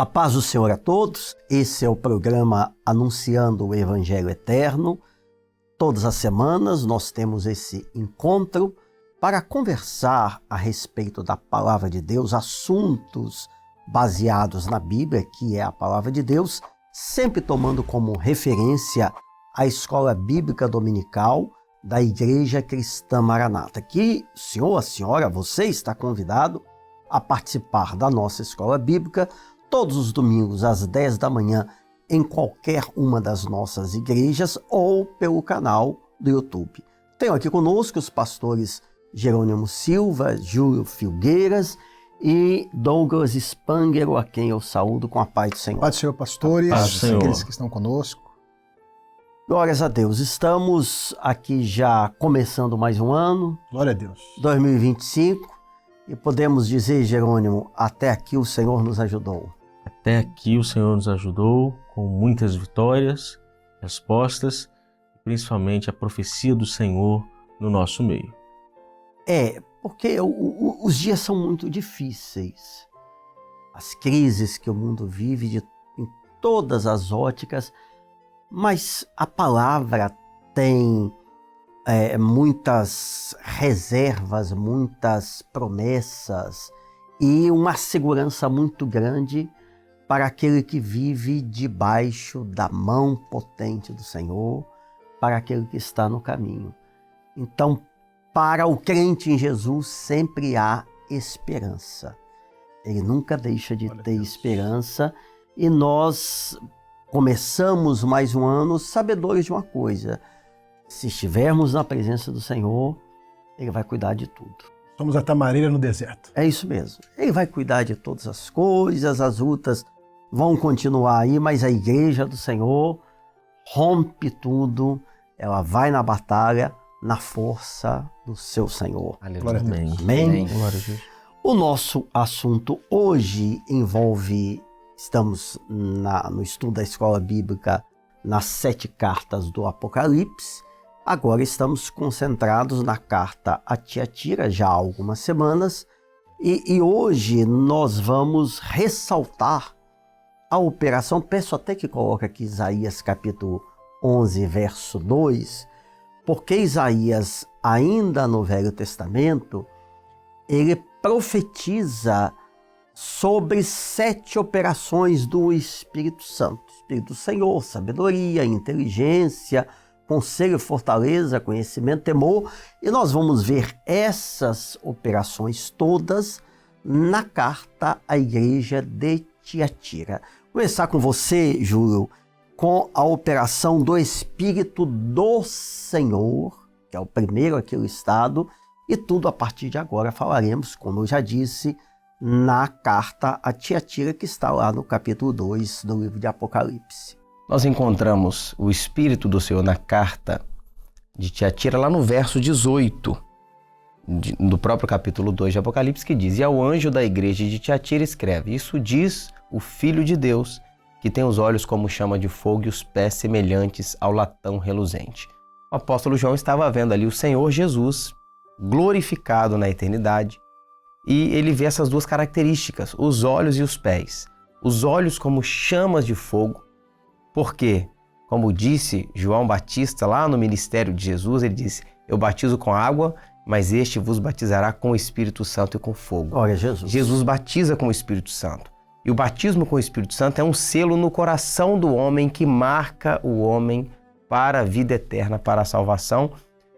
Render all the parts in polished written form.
A paz do Senhor a todos. Esse é o programa Anunciando o Evangelho Eterno. Todas as semanas nós temos esse encontro para conversar a respeito da Palavra de Deus, assuntos baseados na Bíblia, que é a Palavra de Deus, sempre tomando como referência a Escola Bíblica Dominical da Igreja Cristã Maranata. Que o senhor, a senhora, você está convidado a participar da nossa Escola Bíblica todos os domingos às 10 da manhã em qualquer uma das nossas igrejas ou pelo canal do YouTube. Tenho aqui conosco os pastores Jerônimo Silva, Júlio Filgueiras e Douglas Spangero, a quem eu saúdo com a paz do Senhor. Paz do Senhor, pastores, Paz do Senhor. aqueles que estão conosco. Glórias a Deus. Estamos aqui já começando mais um ano, Glória a Deus. 2025, e podemos dizer, Jerônimo, até aqui o Senhor nos ajudou. Até aqui o Senhor nos ajudou com muitas vitórias, respostas, e principalmente a profecia do Senhor no nosso meio. Porque os dias são muito difíceis. As crises que o mundo vive em todas as óticas, mas a palavra tem muitas reservas, muitas promessas e uma segurança muito grande para aquele que vive debaixo da mão potente do Senhor, para aquele que está no caminho. Então, para o crente em Jesus sempre há esperança. Ele nunca deixa de ter esperança e nós começamos mais um ano sabedores de uma coisa: se estivermos na presença do Senhor, Ele vai cuidar de tudo. Somos a tamareira no deserto. É isso mesmo. Ele vai cuidar de todas as coisas, as lutas vão continuar aí, mas a igreja do Senhor rompe tudo, ela vai na batalha, na força do seu Senhor. Glória a Deus. Amém. Amém? Glória a Deus. O nosso assunto hoje envolve, estamos no estudo da Escola Bíblica nas 7 cartas do Apocalipse. Agora estamos concentrados na carta a Tiatira já há algumas semanas e hoje nós vamos ressaltar a operação. Peço até que coloque aqui Isaías capítulo 11, verso 2, porque Isaías, ainda no Velho Testamento, ele profetiza sobre 7 operações do Espírito Santo. Espírito do Senhor, sabedoria, inteligência, conselho, fortaleza, conhecimento, temor. E nós vamos ver essas operações todas na carta à igreja de Tiatira. Vou começar com você, Júlio, com a operação do Espírito do Senhor, que é o primeiro aqui listado, e tudo a partir de agora falaremos, como eu já disse, na carta a Tiatira, que está lá no capítulo 2 do livro de Apocalipse. Nós encontramos o Espírito do Senhor na carta de Tiatira, lá no verso 18 do próprio capítulo 2 de Apocalipse, que diz: E ao anjo da igreja de Tiatira escreve: Isso diz o Filho de Deus, que tem os olhos como chama de fogo e os pés semelhantes ao latão reluzente. O apóstolo João estava vendo ali o Senhor Jesus glorificado na eternidade, e ele vê essas duas características, os olhos e os pés. Os olhos como chamas de fogo, porque, como disse João Batista lá no ministério de Jesus, ele disse: Eu batizo com água, mas este vos batizará com o Espírito Santo e com fogo. Glória a Jesus. Jesus batiza com o Espírito Santo. E o batismo com o Espírito Santo é um selo no coração do homem que marca o homem para a vida eterna, para a salvação,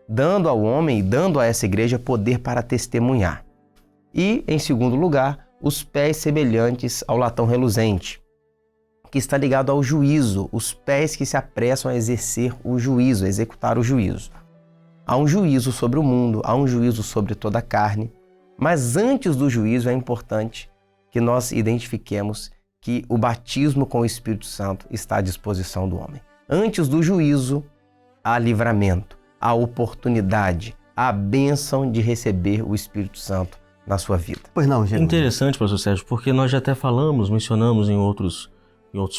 dando ao homem e dando a essa igreja poder para testemunhar. E, em segundo lugar, os pés semelhantes ao latão reluzente, que está ligado ao juízo, os pés que se apressam a exercer o juízo, a executar o juízo. Há um juízo sobre o mundo, há um juízo sobre toda a carne, mas antes do juízo é importante que nós identifiquemos que o batismo com o Espírito Santo está à disposição do homem. Antes do juízo, há livramento, há oportunidade, há a bênção de receber o Espírito Santo na sua vida. Pois não, gente. Interessante, pastor Sérgio, porque nós já até mencionamos em outros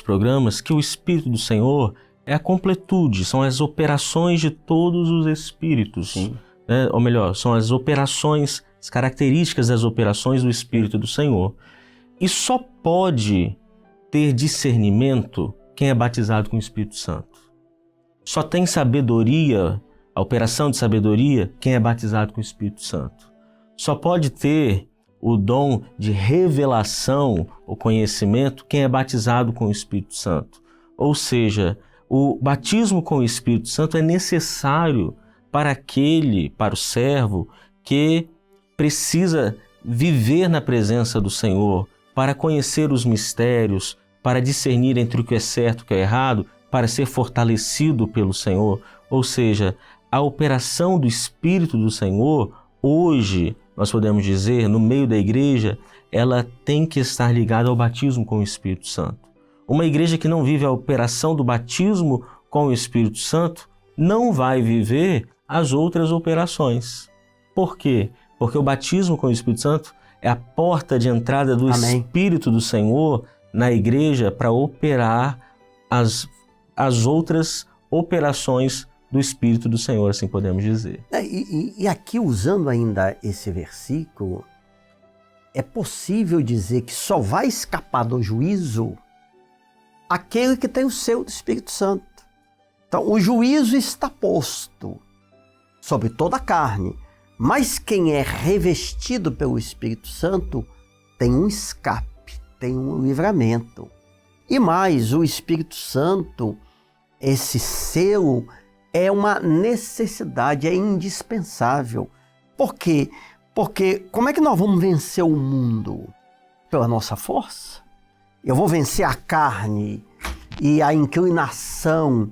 programas, que o Espírito do Senhor é a completude, são as operações de todos os Espíritos. Né? Ou melhor, são as operações, as características das operações do Espírito do Senhor. E só pode ter discernimento quem é batizado com o Espírito Santo. Só tem sabedoria, a operação de sabedoria, quem é batizado com o Espírito Santo. Só pode ter o dom de revelação, o conhecimento, quem é batizado com o Espírito Santo. Ou seja, o batismo com o Espírito Santo é necessário para o servo que precisa viver na presença do Senhor, para conhecer os mistérios, para discernir entre o que é certo e o que é errado, para ser fortalecido pelo Senhor. Ou seja, a operação do Espírito do Senhor, hoje, nós podemos dizer, no meio da igreja, ela tem que estar ligada ao batismo com o Espírito Santo. Uma igreja que não vive a operação do batismo com o Espírito Santo não vai viver as outras operações. Por quê? Porque o batismo com o Espírito Santo é a porta de entrada do Amém. Espírito do Senhor na igreja para operar as outras operações do Espírito do Senhor, assim podemos dizer. E aqui, usando ainda esse versículo, é possível dizer que só vai escapar do juízo aquele que tem o selo do Espírito Santo. Então, o juízo está posto sobre toda a carne, mas quem é revestido pelo Espírito Santo tem um escape, tem um livramento. E mais, o Espírito Santo, esse selo, é uma necessidade, é indispensável. Por quê? Porque como é que nós vamos vencer o mundo? Pela nossa força? Eu vou vencer a carne e a inclinação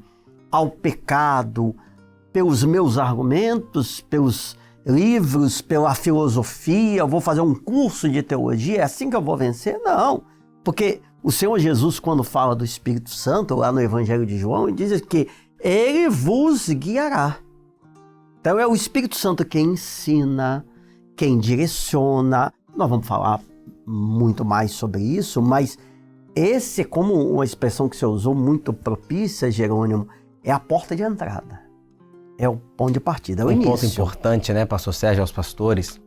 ao pecado pelos meus argumentos, pelos livros, pela filosofia, eu vou fazer um curso de teologia, é assim que eu vou vencer? Não, porque o Senhor Jesus, quando fala do Espírito Santo, lá no Evangelho de João, ele diz que ele vos guiará. Então é o Espírito Santo quem ensina, quem direciona. Nós vamos falar muito mais sobre isso, mas esse, como uma expressão que você usou muito propícia, Jerônimo, é a porta de entrada. É o ponto de partida, é o início. Um ponto importante, né, pastor Sérgio, aos pastores,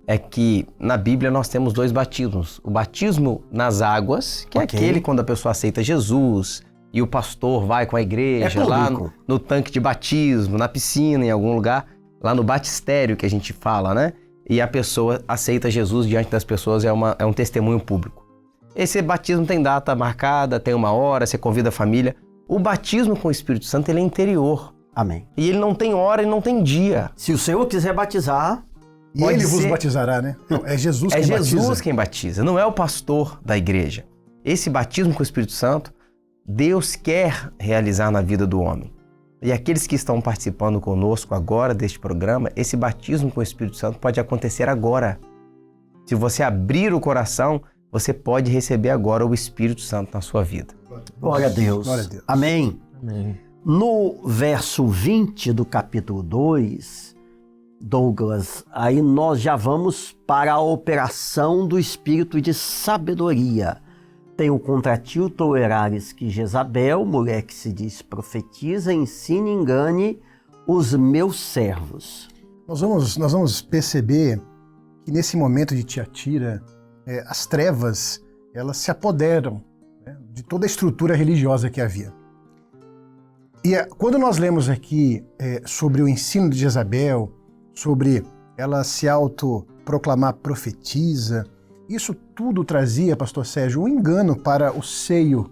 é que na Bíblia nós temos 2 batismos. O batismo nas águas, que é aquele quando a pessoa aceita Jesus e o pastor vai com a igreja lá no tanque de batismo, na piscina, em algum lugar, lá no batistério que a gente fala, né? E a pessoa aceita Jesus diante das pessoas, é um testemunho público. Esse batismo tem data marcada, tem uma hora, você convida a família. O batismo com o Espírito Santo, ele é interior. Amém. E ele não tem hora e não tem dia. Se o Senhor quiser batizar, e ele vos batizará, né? Não, é Jesus quem batiza. É Jesus quem batiza, não é o pastor da igreja. Esse batismo com o Espírito Santo, Deus quer realizar na vida do homem. E aqueles que estão participando conosco agora deste programa, esse batismo com o Espírito Santo pode acontecer agora. Se você abrir o coração, você pode receber agora o Espírito Santo na sua vida. Glória a Deus. Glória a Deus. Amém. Amém. No verso 20 do capítulo 2, Douglas, aí nós já vamos para a operação do espírito de sabedoria. Tem o contratil tolerares que Jezabel, mulher que se diz profetiza, ensine e engane os meus servos. Nós vamos perceber que nesse momento de Tiatira, as trevas, elas se apoderam, né, de toda a estrutura religiosa que havia. E quando nós lemos aqui sobre o ensino de Jezabel, sobre ela se autoproclamar profetisa, isso tudo trazia, pastor Sérgio, um engano para o seio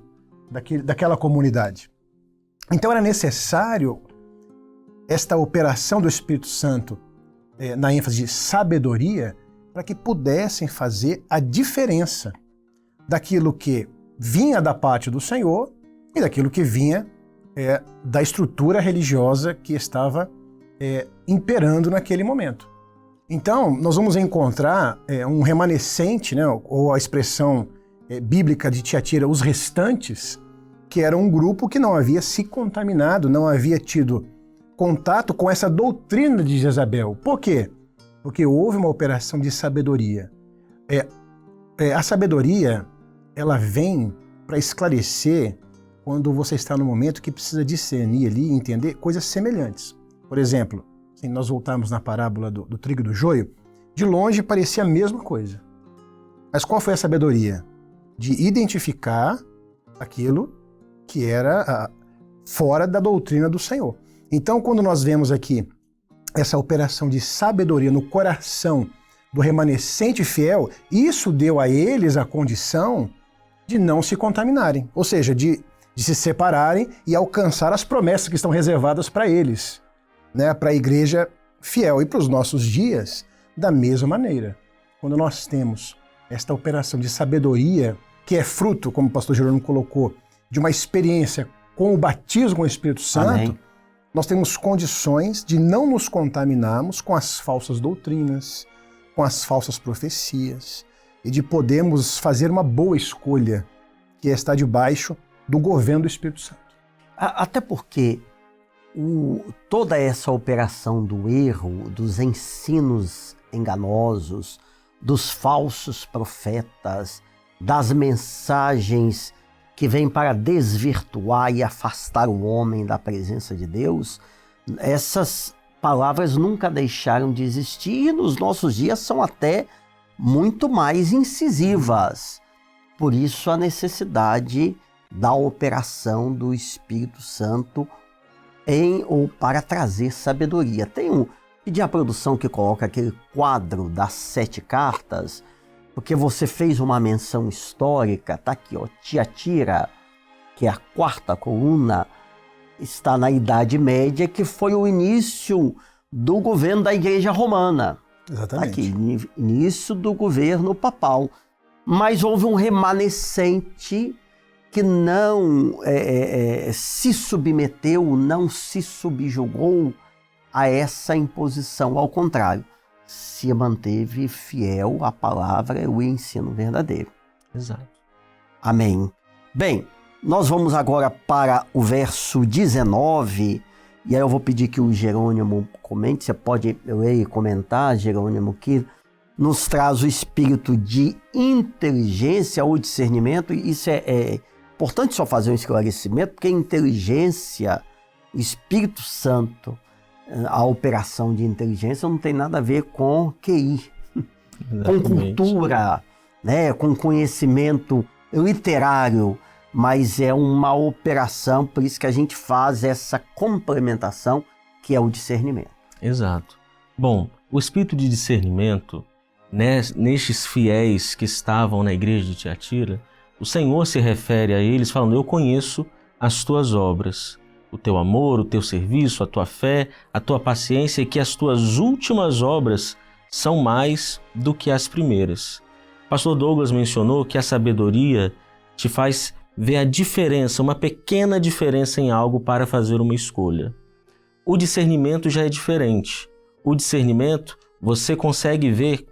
daquela comunidade. Então era necessário esta operação do Espírito Santo na ênfase de sabedoria para que pudessem fazer a diferença daquilo que vinha da parte do Senhor e daquilo que vinha da estrutura religiosa que estava imperando naquele momento. Então, nós vamos encontrar um remanescente, né, ou a expressão bíblica de Tiatira, os restantes, que era um grupo que não havia se contaminado, não havia tido contato com essa doutrina de Jezabel. Por quê? Porque houve uma operação de sabedoria. A sabedoria, ela vem para esclarecer quando você está no momento que precisa discernir ali e entender coisas semelhantes. Por exemplo, se nós voltarmos na parábola do trigo e do joio, de longe parecia a mesma coisa. Mas qual foi a sabedoria? De identificar aquilo que era fora da doutrina do Senhor. Então, quando nós vemos aqui essa operação de sabedoria no coração do remanescente fiel, isso deu a eles a condição de não se contaminarem, ou seja, de se separarem e alcançar as promessas que estão reservadas para eles, né, para a igreja fiel. E para os nossos dias, da mesma maneira. Quando nós temos esta operação de sabedoria, que é fruto, como o pastor Jerônimo colocou, de uma experiência com o batismo com o Espírito Santo, Amém. Nós temos condições de não nos contaminarmos com as falsas doutrinas, com as falsas profecias, e de podermos fazer uma boa escolha, que é estar debaixo do governo do Espírito Santo. Até porque toda essa operação do erro, dos ensinos enganosos, dos falsos profetas, das mensagens que vêm para desvirtuar e afastar o homem da presença de Deus, essas palavras nunca deixaram de existir e nos nossos dias são até muito mais incisivas. Por isso a necessidade da operação do Espírito Santo em ou para trazer sabedoria. Pedir à produção que coloca aquele quadro das 7 cartas, porque você fez uma menção histórica, tá aqui, ó, Tiatira, que é a 4ª coluna, está na Idade Média, que foi o início do governo da Igreja Romana. Exatamente. Aqui, início do governo papal. Mas houve um remanescente que não se submeteu, não se subjugou a essa imposição. Ao contrário, se manteve fiel à palavra e ao ensino verdadeiro. Exato. Amém. Bem, nós vamos agora para o verso 19, e aí eu vou pedir que o Jerônimo comente, você pode ler e comentar, Jerônimo, que nos traz o espírito de inteligência ou discernimento. Isso é importante só fazer um esclarecimento, porque inteligência, o Espírito Santo, a operação de inteligência não tem nada a ver com QI, com cultura, né, com conhecimento literário, mas é uma operação, por isso que a gente faz essa complementação, que é o discernimento. Exato. Bom, o espírito de discernimento, nestes fiéis que estavam na igreja de Tiatira, o Senhor se refere a eles falando: eu conheço as tuas obras, o teu amor, o teu serviço, a tua fé, a tua paciência, e que as tuas últimas obras são mais do que as primeiras. Pastor Douglas mencionou que a sabedoria te faz ver a diferença, uma pequena diferença em algo para fazer uma escolha. O discernimento já é diferente. O discernimento, você consegue ver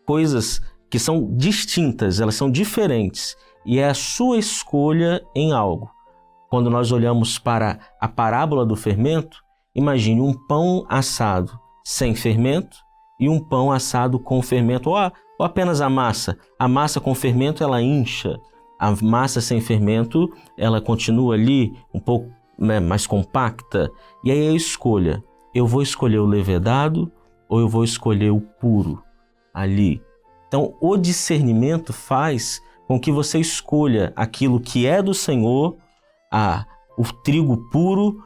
coisas que são distintas, elas são diferentes, e é a sua escolha em algo. Quando nós olhamos para a parábola do fermento, imagine um pão assado sem fermento e um pão assado com fermento, ou apenas a massa. A massa com fermento, ela incha. A massa sem fermento, ela continua ali um pouco mais compacta. E aí a escolha: eu vou escolher o levedado ou eu vou escolher o puro ali? Então, o discernimento faz com que você escolha aquilo que é do Senhor, o trigo puro,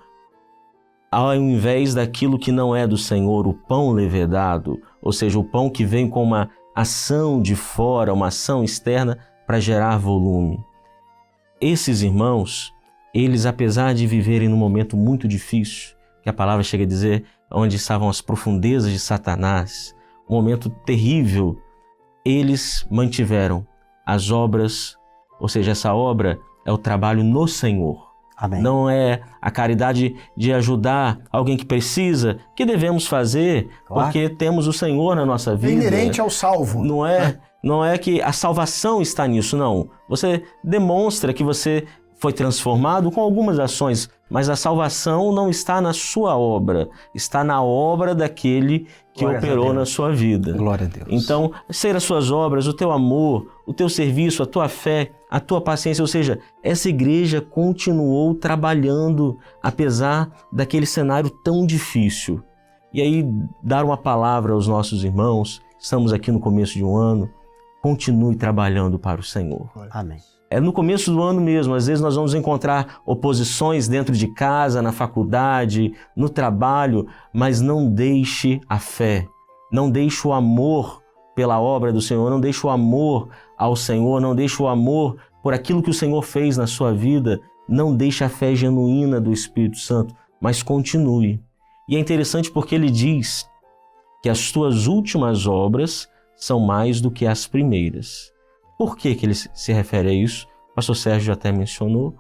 ao invés daquilo que não é do Senhor, o pão levedado, ou seja, o pão que vem com uma ação de fora, uma ação externa para gerar volume. Esses irmãos, eles, apesar de viverem num momento muito difícil, que a palavra chega a dizer, onde estavam as profundezas de Satanás, um momento terrível, eles mantiveram as obras, ou seja, essa obra é o trabalho no Senhor. Amém. Não é a caridade de ajudar alguém que precisa, que devemos fazer, claro, porque temos o Senhor na nossa vida. É inerente ao salvo. Não é que a salvação está nisso, não. Você demonstra que você foi transformado com algumas ações, mas a salvação não está na sua obra, está na obra daquele que operou na sua vida. Glória a Deus. Então, ser as suas obras, o teu amor, o teu serviço, a tua fé, a tua paciência, ou seja, essa igreja continuou trabalhando apesar daquele cenário tão difícil. E aí, dar uma palavra aos nossos irmãos, estamos aqui no começo de um ano, continue trabalhando para o Senhor. Amém. É no começo do ano mesmo, às vezes nós vamos encontrar oposições dentro de casa, na faculdade, no trabalho, mas não deixe a fé, não deixe o amor pela obra do Senhor, não deixe o amor ao Senhor, não deixe o amor por aquilo que o Senhor fez na sua vida, não deixe a fé genuína do Espírito Santo, mas continue. E é interessante porque ele diz que as tuas últimas obras são mais do que as primeiras. Por que ele se refere a isso? O pastor Sérgio até mencionou.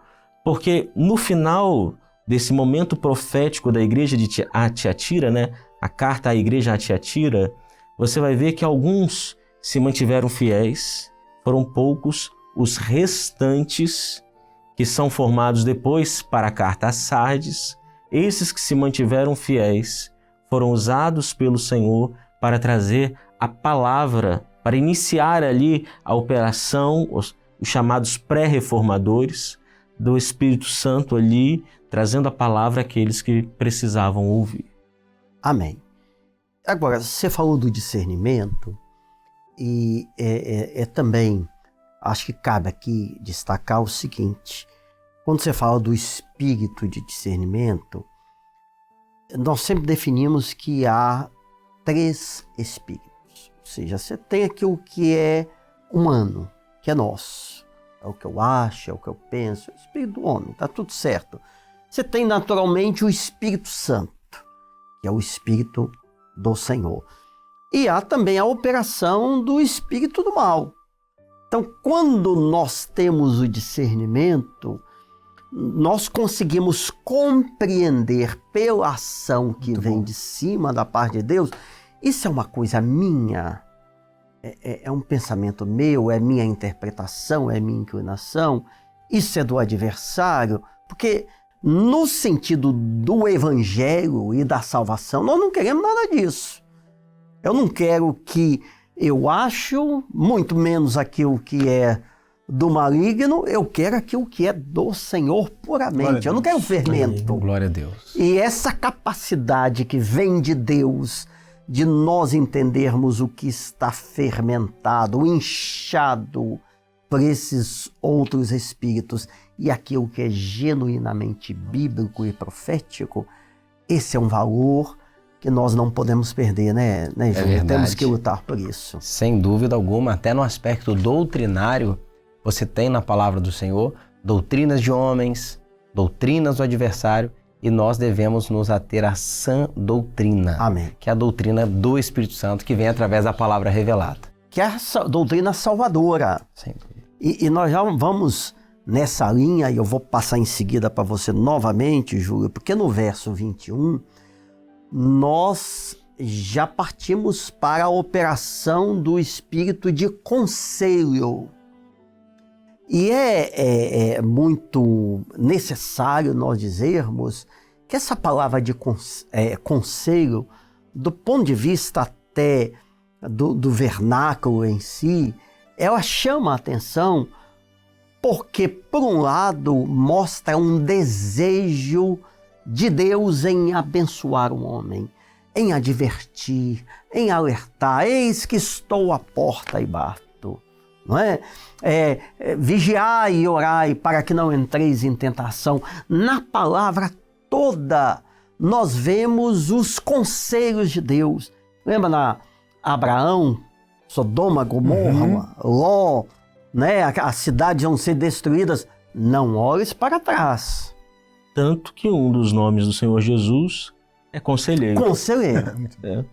Porque no final desse momento profético da igreja de Tiatira, né? A carta à igreja a Tiatira, você vai ver que alguns se mantiveram fiéis, foram poucos os restantes que são formados depois para a carta a Sardes. Esses que se mantiveram fiéis foram usados pelo Senhor para trazer a palavra, para iniciar ali a operação, os chamados pré-reformadores do Espírito Santo ali, trazendo a palavra àqueles que precisavam ouvir. Amém. Agora, você falou do discernimento e também, acho que cabe aqui destacar o seguinte, quando você fala do espírito de discernimento, nós sempre definimos que há 3 espíritos. Ou seja, você tem aquilo que é humano, que é nosso. É o que eu acho, é o que eu penso, é o espírito do homem, está tudo certo. Você tem naturalmente o Espírito Santo, que é o Espírito do Senhor. E há também a operação do Espírito do mal. Então, quando nós temos o discernimento, nós conseguimos compreender pela ação que vem de cima da parte de Deus. Isso é uma coisa minha, é um pensamento meu, é minha interpretação, é minha inclinação, isso é do adversário, porque no sentido do evangelho e da salvação, nós não queremos nada disso. Eu não quero que eu acho, muito menos aquilo que é do maligno, eu quero aquilo que é do Senhor puramente. Eu não quero fermento. Glória a Deus. E essa capacidade que vem de Deus, de nós entendermos o que está fermentado, inchado por esses outros espíritos e aquilo que é genuinamente bíblico e profético, esse é um valor que nós não podemos perder, né, Júlio? Temos que lutar por isso. Sem dúvida alguma, até no aspecto doutrinário, você tem na palavra do Senhor doutrinas de homens, doutrinas do adversário, e nós devemos nos ater à sã doutrina. Amém. Que é a doutrina do Espírito Santo, que vem através da palavra revelada. Que é a doutrina salvadora. Sem dúvida. E nós já vamos nessa linha, e eu vou passar em seguida para você novamente, Júlio, porque no verso 21, nós já partimos para a operação do Espírito de conselho. E é muito necessário nós dizermos que essa palavra de conselho, do ponto de vista até do vernáculo em si, ela chama a atenção porque, por um lado, mostra um desejo de Deus em abençoar o homem, em advertir, em alertar. Eis que estou à porta e bato. Não é? Vigiai e orai para que não entreis em tentação. Na palavra toda nós vemos os conselhos de Deus. Lembra na Abraão, Sodoma, Gomorra, Ló, né? As cidades vão ser destruídas. Não olhes para trás. Tanto que um dos nomes do Senhor Jesus é conselheiro. Conselheiro.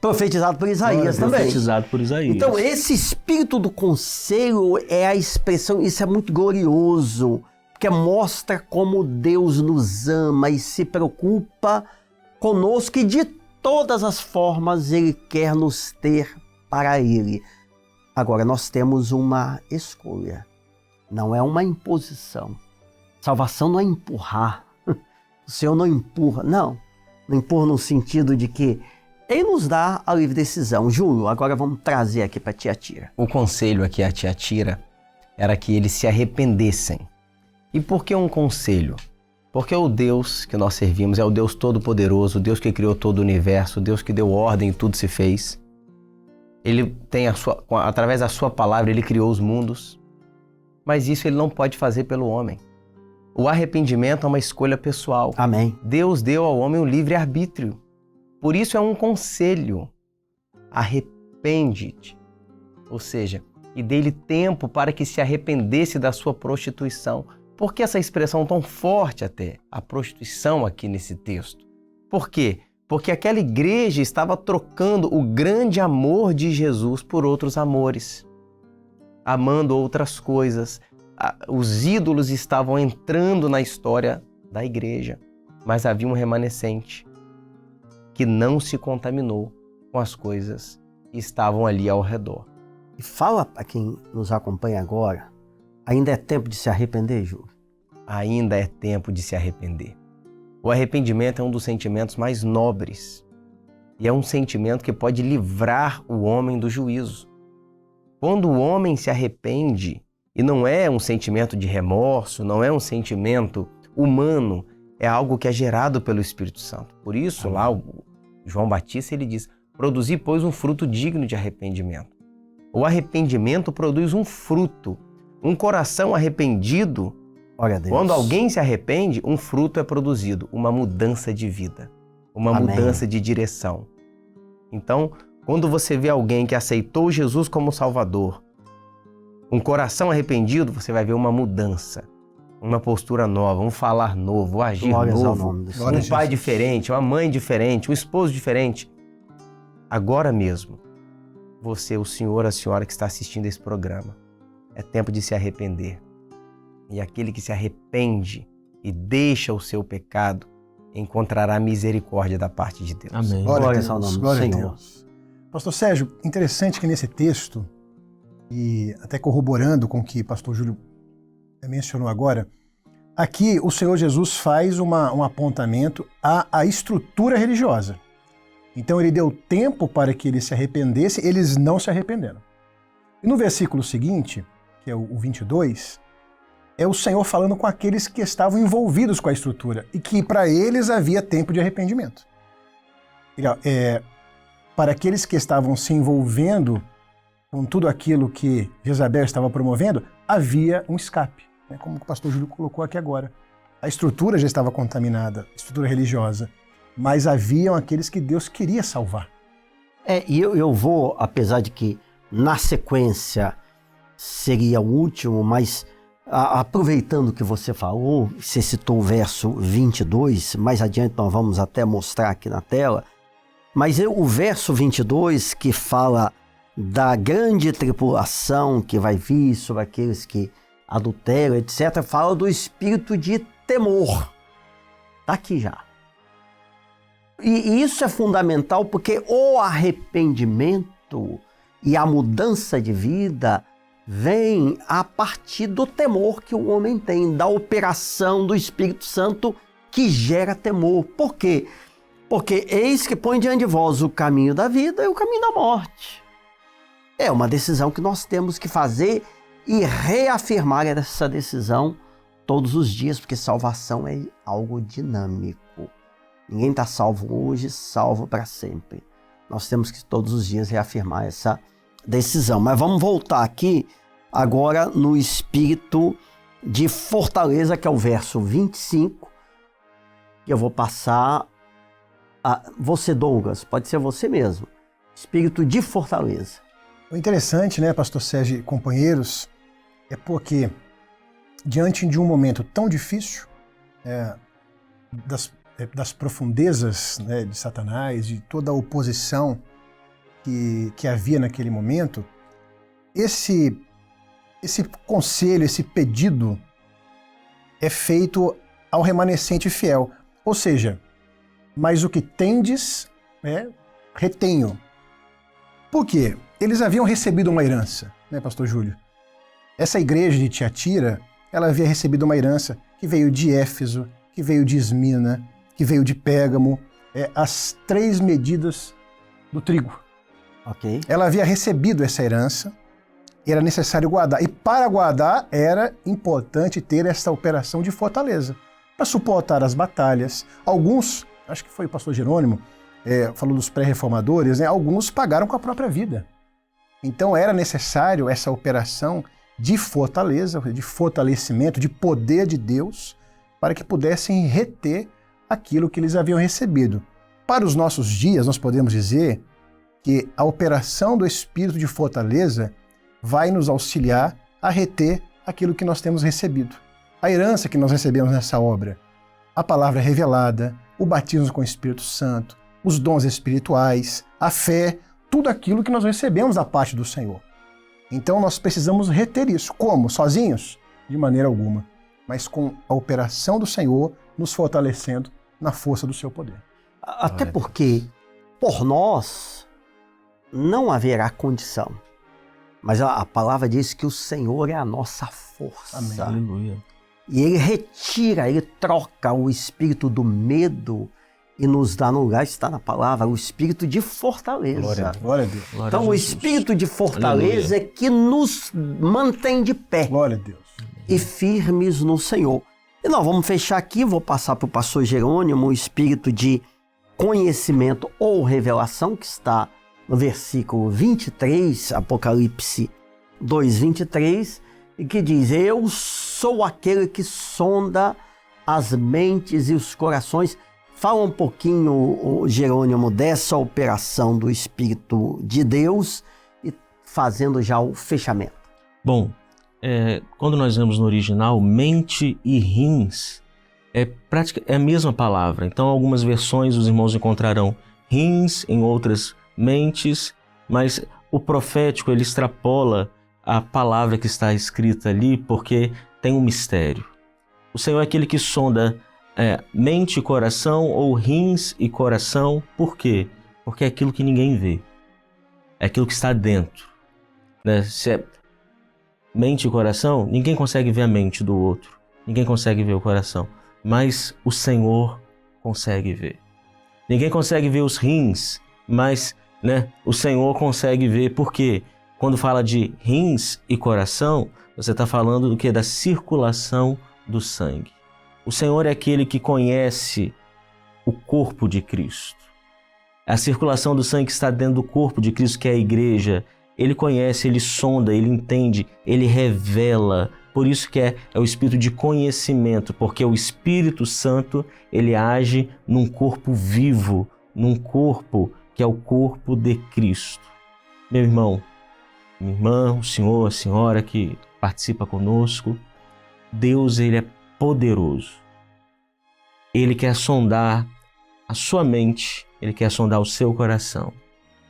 Profetizado por Isaías também. Profetizado por Isaías. Então, esse espírito do conselho é a expressão, isso é muito glorioso, porque mostra como Deus nos ama e se preocupa conosco e de todas as formas Ele quer nos ter para Ele. Agora, nós temos uma escolha, não é uma imposição. Salvação não é empurrar. O Senhor não empurra, não empurra no sentido de que Ele nos dá a livre decisão. Júlio, agora vamos trazer aqui para Tiatira. O conselho aqui a Tiatira era que eles se arrependessem. E por que um conselho? Porque o Deus que nós servimos é o Deus Todo-Poderoso, o Deus que criou todo o universo, o Deus que deu ordem e tudo se fez. Ele tem através da sua palavra, Ele criou os mundos. mas isso ele não pode fazer pelo homem. O arrependimento é uma escolha pessoal. Amém. Deus deu ao homem o livre-arbítrio. Por isso é um conselho. Arrepende-te. Ou seja, e dê-lhe tempo para que se arrependesse da sua prostituição. Por que essa expressão tão forte até? A prostituição aqui nesse texto. Por quê? Porque aquela igreja estava trocando o grande amor de Jesus por outros amores. Amando outras coisas. Os ídolos estavam entrando na história da igreja. Mas havia um remanescente que não se contaminou com as coisas que estavam ali ao redor. E fala para quem nos acompanha agora, ainda é tempo de se arrepender, Júlio? Ainda é tempo de se arrepender. O arrependimento é um dos sentimentos mais nobres e é um sentimento que pode livrar o homem do juízo. Quando o homem se arrepende, e não é um sentimento de remorso, não é um sentimento humano, é algo que é gerado pelo Espírito Santo. Por isso, lá o João Batista ele diz: produzi, pois, um fruto digno de arrependimento. O arrependimento produz um fruto. Um coração arrependido, quando alguém se arrepende, um fruto é produzido, uma mudança de vida, uma mudança de direção. Então, quando você vê alguém que aceitou Jesus como Salvador, um coração arrependido, você vai ver uma mudança, uma postura nova, um falar novo, um agir novo, um pai diferente, uma mãe diferente, um esposo diferente. Agora mesmo, você, o senhor, a senhora que está assistindo esse programa, é tempo de se arrepender. E aquele que se arrepende e deixa o seu pecado encontrará misericórdia da parte de Deus. Amém. Glória ao nome do glória a Senhor. Deus. Pastor Sérgio, interessante que nesse texto, e até corroborando com o que o pastor Júlio mencionou agora, aqui o Senhor Jesus faz um apontamento à estrutura religiosa. Então ele deu tempo para que eles se arrependessem, eles não se arrependeram. E no versículo seguinte, que é o 22, é o Senhor falando com aqueles que estavam envolvidos com a estrutura e que para eles havia tempo de arrependimento. Para aqueles que estavam se envolvendo com tudo aquilo que Jezabel estava promovendo, havia um escape, né? Como o pastor Júlio colocou aqui agora. A estrutura já estava contaminada, a estrutura religiosa, mas haviam aqueles que Deus queria salvar. E eu vou, apesar de que na sequência seria o último, mas aproveitando que você falou, você citou o verso 22, mais adiante nós vamos até mostrar aqui na tela, mas o verso 22 que fala da grande tribulação que vai vir sobre aqueles que adulteram, etc., fala do espírito de temor. Está aqui já. E isso é fundamental porque o arrependimento e a mudança de vida vem a partir do temor que o homem tem, da operação do Espírito Santo que gera temor. Por quê? Porque eis que põe diante de vós o caminho da vida e o caminho da morte. É uma decisão que nós temos que fazer e reafirmar essa decisão todos os dias, porque salvação é algo dinâmico. Ninguém está salvo hoje, salvo para sempre. Nós temos que todos os dias reafirmar essa decisão. Mas vamos voltar aqui agora no espírito de fortaleza, que é o verso 25, que eu vou passar a você, Douglas, pode ser você mesmo. Espírito de fortaleza. O interessante, né, pastor Sérgio e companheiros, é porque diante de um momento tão difícil, das profundezas, né, de Satanás, de toda a oposição que havia naquele momento, esse conselho, esse pedido é feito ao remanescente fiel. Ou seja, mas o que tendes, retenho. Por quê? Eles haviam recebido uma herança, né, pastor Júlio? Essa igreja de Tiatira, ela havia recebido uma herança que veio de Éfeso, que veio de Esmina, que veio de Pérgamo, as 3 medidas do trigo. Ok. Ela havia recebido essa herança, era necessário guardar. E para guardar, era importante ter essa operação de fortaleza, para suportar as batalhas. Alguns, acho que foi o pastor Jerônimo, falou dos pré-reformadores, né? Alguns pagaram com a própria vida. Então era necessário essa operação de fortaleza, de fortalecimento, de poder de Deus, para que pudessem reter aquilo que eles haviam recebido. Para os nossos dias, nós podemos dizer que a operação do Espírito de fortaleza vai nos auxiliar a reter aquilo que nós temos recebido. A herança que nós recebemos nessa obra, a palavra revelada, o batismo com o Espírito Santo, os dons espirituais, a fé, tudo aquilo que nós recebemos da parte do Senhor. Então nós precisamos reter isso. Como? Sozinhos? De maneira alguma. Mas com a operação do Senhor nos fortalecendo na força do seu poder. Até porque, por nós, não haverá condição. Mas a palavra diz que o Senhor é a nossa força. Amém. Aleluia. E Ele retira, Ele troca o espírito do medo e nos dá no lugar, está na palavra, o espírito de fortaleza. Glória a Deus. Glória Então a o Jesus. espírito de fortaleza é que nos mantém de pé Glória a Deus. e firmes no Senhor. E nós vamos fechar aqui, vou passar para o pastor Jerônimo o espírito de conhecimento ou revelação, que está no versículo 23, Apocalipse 2:23, e que diz: eu sou aquele que sonda as mentes e os corações. Fala um pouquinho, Jerônimo, dessa operação do Espírito de Deus e fazendo já o fechamento. Bom, quando nós vemos no original, mente e rins é a mesma palavra. Então, em algumas versões os irmãos encontrarão rins, em outras mentes, mas o profético ele extrapola a palavra que está escrita ali porque tem um mistério. O Senhor é aquele que sonda mente e coração, ou rins e coração. Por quê? Porque é aquilo que ninguém vê. É aquilo que está dentro. Né? Se é mente e coração, ninguém consegue ver a mente do outro. Ninguém consegue ver o coração. Mas o Senhor consegue ver. Ninguém consegue ver os rins, mas o Senhor consegue ver. Por quê? Quando fala de rins e coração, você está falando do quê? Da circulação do sangue. O Senhor é aquele que conhece o corpo de Cristo. A circulação do sangue que está dentro do corpo de Cristo, que é a igreja. Ele conhece, ele sonda, ele entende, ele revela. Por isso que é o espírito de conhecimento, porque o Espírito Santo, ele age num corpo vivo, num corpo que é o corpo de Cristo. Meu irmão, minha irmã, o senhor, a senhora que participa conosco, Deus, ele é poderoso. Ele quer sondar a sua mente, ele quer sondar o seu coração.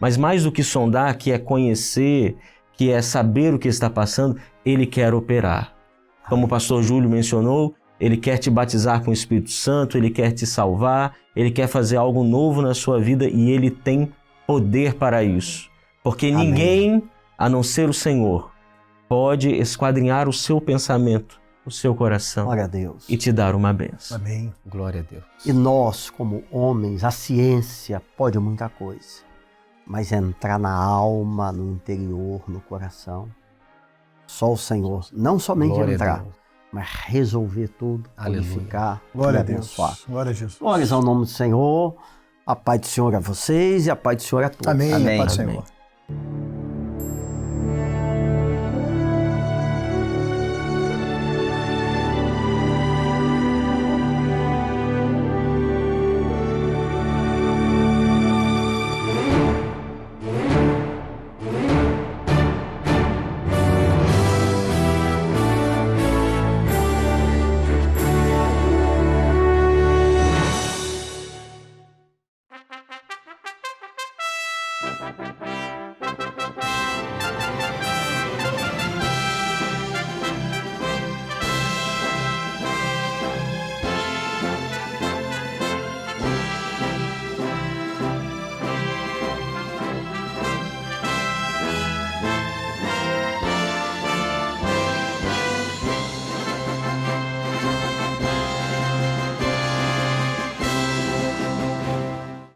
Mas mais do que sondar, que é conhecer, que é saber o que está passando, ele quer operar. Como o pastor Júlio mencionou, ele quer te batizar com o Espírito Santo, ele quer te salvar, ele quer fazer algo novo na sua vida e ele tem poder para isso. Porque Amém. Ninguém, a não ser o Senhor, pode esquadrinhar o seu pensamento, o seu coração. Glória a Deus. E te dar uma bênção. Amém. Glória a Deus. E nós, como homens, a ciência pode muita coisa, mas entrar na alma, no interior, no coração, só o Senhor, não somente Glória a entrar, Deus. mas resolver tudo, Aleluia. purificar, Glória a e Deus. abençoar. Glória a Jesus. Glórias ao nome do Senhor, a paz do Senhor a vocês e a paz do Senhor a todos. Amém. Amém. A paz do Amém. Senhor.